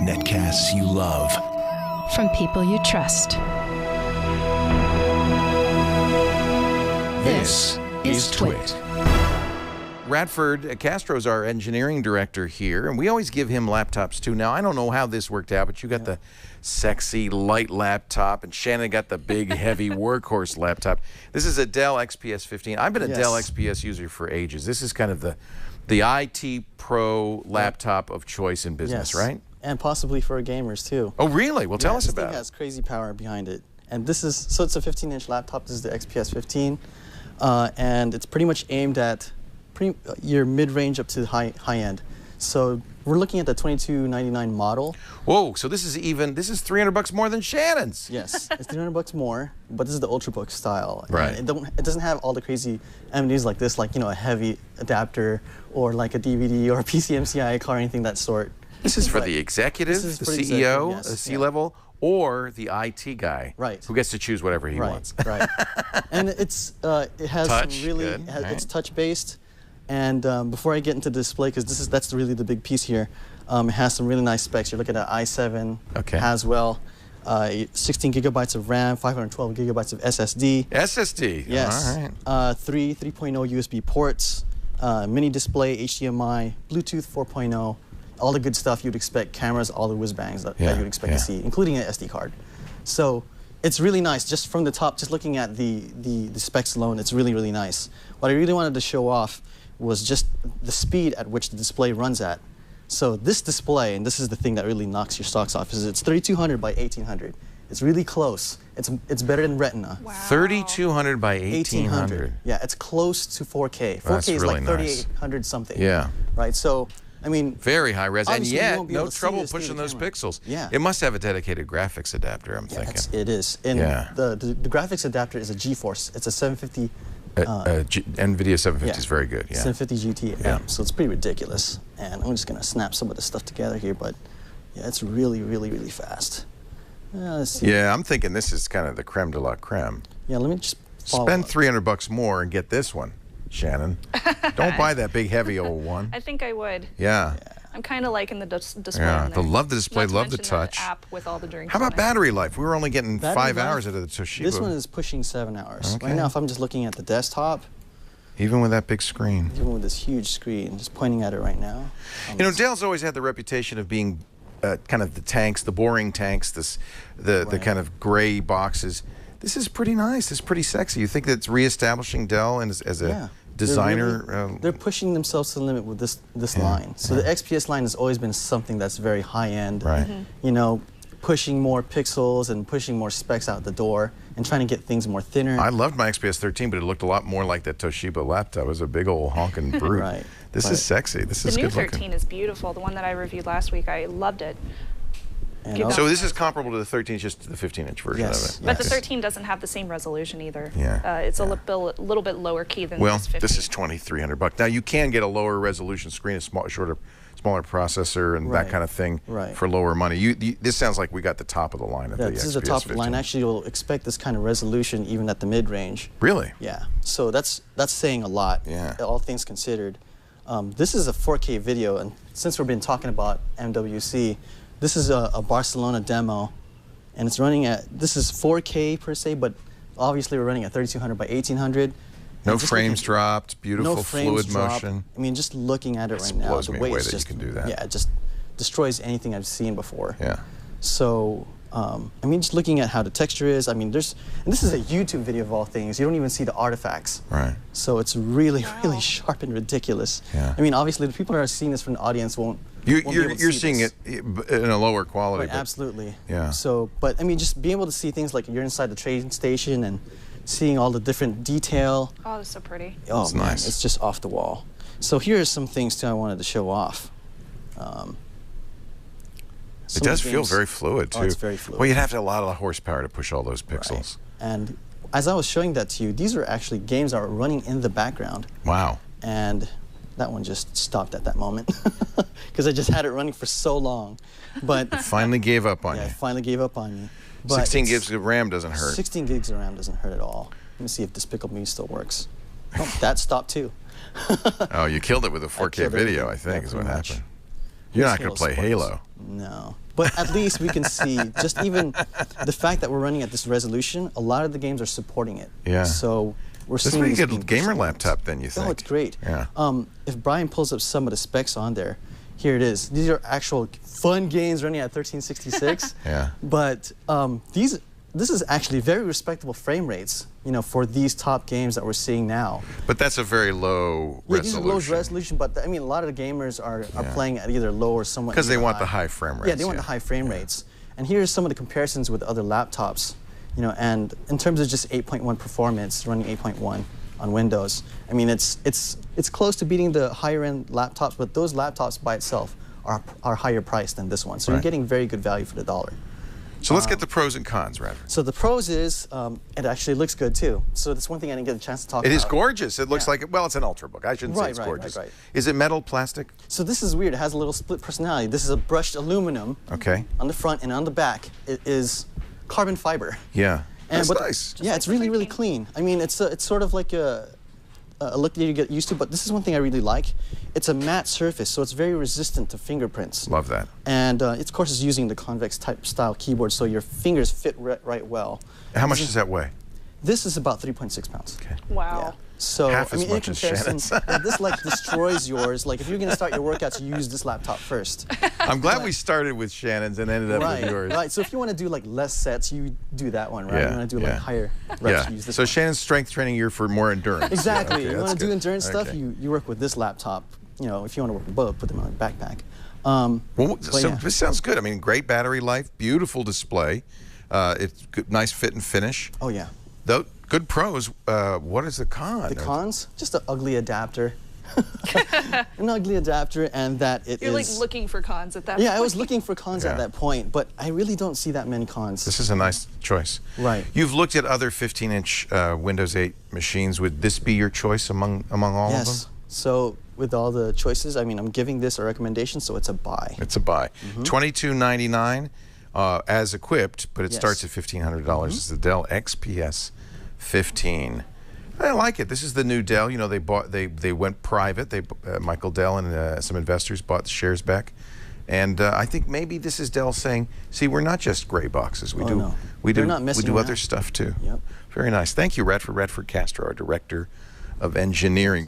Netcasts you love. From people you trust. This is Twit. Radford Castro is our engineering director here, and we always give him laptops too. Now, I don't know how this worked out, but you got the sexy light laptop, and Shannon got the big, heavy workhorse laptop. This is a Dell XPS 15. I've been a Dell XPS user for ages. This is kind of the IT pro laptop of choice in business, right? And possibly for gamers too. Oh, really? Well, tell us this about thing it. has crazy power behind it. And this is, so it's a 15-inch laptop. This is the XPS 15. And it's pretty much aimed at your mid-range up to high end. So we're looking at the $2299 model. Whoa, so this is $300 more than Shannon's. Yes, it's $300 more, but this is the Ultrabook style. Right. And it doesn't have all the crazy amenities like this, like, you know, a heavy adapter or like a DVD or a PCMCI card or anything of that sort. This is for the executive, the CEO, the C-level, or the IT guy, who gets to choose whatever he wants. Right. And it has touch, some really, it's touch-based. And before I get into display, because that's really the big piece here, it has some really nice specs. You're looking at i7 Haswell, 16 gigabytes of RAM, 512 gigabytes of SSD. SSD. Yes. All right. 3.0 USB ports, mini display, HDMI, Bluetooth 4.0, all the good stuff you'd expect, cameras, all the whiz-bangs that you'd expect to see, including an SD card. So it's really nice. Just from the top, just looking at the specs alone, it's really, really nice. What I really wanted to show off was just the speed at which the display runs at. So this display, and this is the thing that really knocks your socks off, is it's 3200 by 1800. It's really close. It's better than Retina. Wow. 3200 by 1800. Yeah, it's close to 4K. 4K is really like 3800 something. Yeah. Right. So, I mean, very high res, and yet no trouble pushing those camera. pixels. Yeah. It must have a dedicated graphics adapter, I'm thinking. It is. And the graphics adapter is a GeForce. It's a 750. NVIDIA 750 is very good. 750 GT. So it's pretty ridiculous. And I'm just going to snap some of this stuff together here, but yeah, it's really, really, really fast. Let's see. Yeah, I'm thinking this is kind of the creme de la creme. Yeah, let me just spend $300 more and get this one, Shannon. Don't buy that big, heavy old one. I think I would. Yeah. I'm kind of liking the display. Yeah, love the display, love the touch. The app with all the drinks. How about battery life? We were only getting 5 hours out of the Toshiba. This one is pushing 7 hours. Right now, if I'm just looking at the desktop. Even with that big screen. Even with this huge screen, just pointing at it right now. You know, Dell's always had the reputation of being kind of the tanks, the boring tanks, the kind of gray boxes. This is pretty nice. This is pretty sexy. You think that's reestablishing Dell as a designer? They're pushing themselves to the limit with this line. So the XPS line has always been something that's very high-end. Right. You know, pushing more pixels and pushing more specs out the door and trying to get things more thinner. I loved my XPS 13, but it looked a lot more like that Toshiba laptop. It was a big old honking brute. This is sexy. This is good looking. The new 13 is beautiful. The one that I reviewed last week, I loved it. So this is comparable to the 13, just the 15-inch version of it. But the 13 doesn't have the same resolution either. Yeah. It's a little bit lower key than this 15. This is $2,300. Now you can get a lower resolution screen, a smaller processor, and that kind of thing for lower money. This sounds like we got the top of the line of the XPS 15. This is the top of the line. Actually, you'll expect this kind of resolution even at the mid-range. Really? Yeah. So that's saying a lot. Yeah. All things considered. This is a 4K video, and since we've been talking about MWC, this is a Barcelona demo, and it's running at, this is 4K per se, but obviously we're running at 3200 by 1800. No frames dropped, beautiful fluid motion. I mean, just looking at it right now, blows the me way away it's that just, you can do that. Yeah, it just destroys anything I've seen before. Yeah. So, I mean, just looking at how the texture is, I mean, and this is a YouTube video of all things. You don't even see the artifacts. Right. So it's really, really sharp and ridiculous. Yeah. I mean, obviously, the people that are seeing this from the audience won't. You're seeing it in a lower quality. Right, absolutely. Yeah. So, but I mean, just being able to see things like you're inside the train station and seeing all the different detail. Oh, that's so pretty. Oh, it's man, nice. It's just off the wall. So here are some things too I wanted to show off. It does feel very fluid too. Oh, it's very fluid. Well, you'd have to have a lot of horsepower to push all those pixels. Right. And as I was showing that to you, these are actually games that are running in the background. Wow. And that one just stopped at that moment because I just had it running for so long. But it finally gave up on you. Yeah, it finally gave up on me. But 16 gigs of RAM doesn't hurt. 16 gigs of RAM doesn't hurt at all. Let me see if Despicable Me still works. Oh, that stopped too. Oh, you killed it with a 4K video, I think, is what happened. You're not going to play supports. Halo. No. But at least we can see, just even the fact that we're running at this resolution, a lot of the games are supporting it. Yeah. So we're This seeing would be a this good being gamer pushed laptop then, you think? Oh, it's great. Yeah. If Brian pulls up some of the specs on there, here it is. These are actual fun games running at 1366. Yeah. But this is actually very respectable frame rates, you know, for these top games that we're seeing now. But that's a very low Yeah, resolution. these are low resolution, but I mean, a lot of the gamers are playing at either low or somewhat. Because they even want high. the high frame rates. Yeah, they want the high frame rates. And here's some of the comparisons with other laptops, you know, and in terms of just 8.1 performance, running 8.1 on Windows, I mean, it's close to beating the higher end laptops, but those laptops by itself are higher priced than this one. So you're getting very good value for the dollar. So let's get the pros and cons, Radford. So the pros is, it actually looks good too. So that's one thing I didn't get a chance to talk about. It is gorgeous. It looks like, well, it's an Ultrabook. I shouldn't say it's gorgeous. Right. Is it metal, plastic? So this is weird. It has a little split personality. This is a brushed aluminum. Okay. On the front, and on the back, it is carbon fiber. Yeah. And That's nice. Yeah, it's really, really clean. I mean, it's sort of like a look that you get used to, but this is one thing I really like. It's a matte surface, so it's very resistant to fingerprints. Love that. And of course, it's using the convex type style keyboard, so your fingers fit right well. How much does that weigh? This is about 3.6 pounds. Okay. Wow. Yeah. So, Half I mean, as much in as comparison, Shannon's. this like destroys yours. Like, if you're going to start your workouts, you use this laptop first. I'm glad we started with Shannon's and ended up with yours. Right. So if you want to do like less sets, you do that one, right? Yeah, You want to do like higher reps, Yeah. you use this So one. Shannon's strength training gear for more endurance. Exactly. Okay, You that's want to do good. endurance stuff, Okay. you work with this laptop. You know, if you want to work with both, put them on a backpack. Well, so yeah. this sounds good. I mean, great battery life, beautiful display. It's good, nice fit and finish. Oh yeah. Though good pros. What is the con? The cons? Just an ugly adapter. An ugly adapter, and that it You're is. like looking for cons at that point. Yeah, I was looking for cons Yeah. at that point, but I really don't see that many cons. This is a nice choice. Right. You've looked at other 15-inch Windows 8 machines. Would this be your choice among all of Yes. them? So with all the choices, I mean, I'm giving this a recommendation, so it's a buy. It's a buy. $22.99 as equipped, but it Yes. starts at $1,500. It's the Dell XPS 15. I like it. This is the new Dell. You know, they went private. Michael Dell and some investors bought the shares back. And I think maybe this is Dell saying, see, we're not just gray boxes. We no. we They're do not messing other around. stuff too. Yep. Very nice. Thank you, Radford Castro, our Director of Engineering.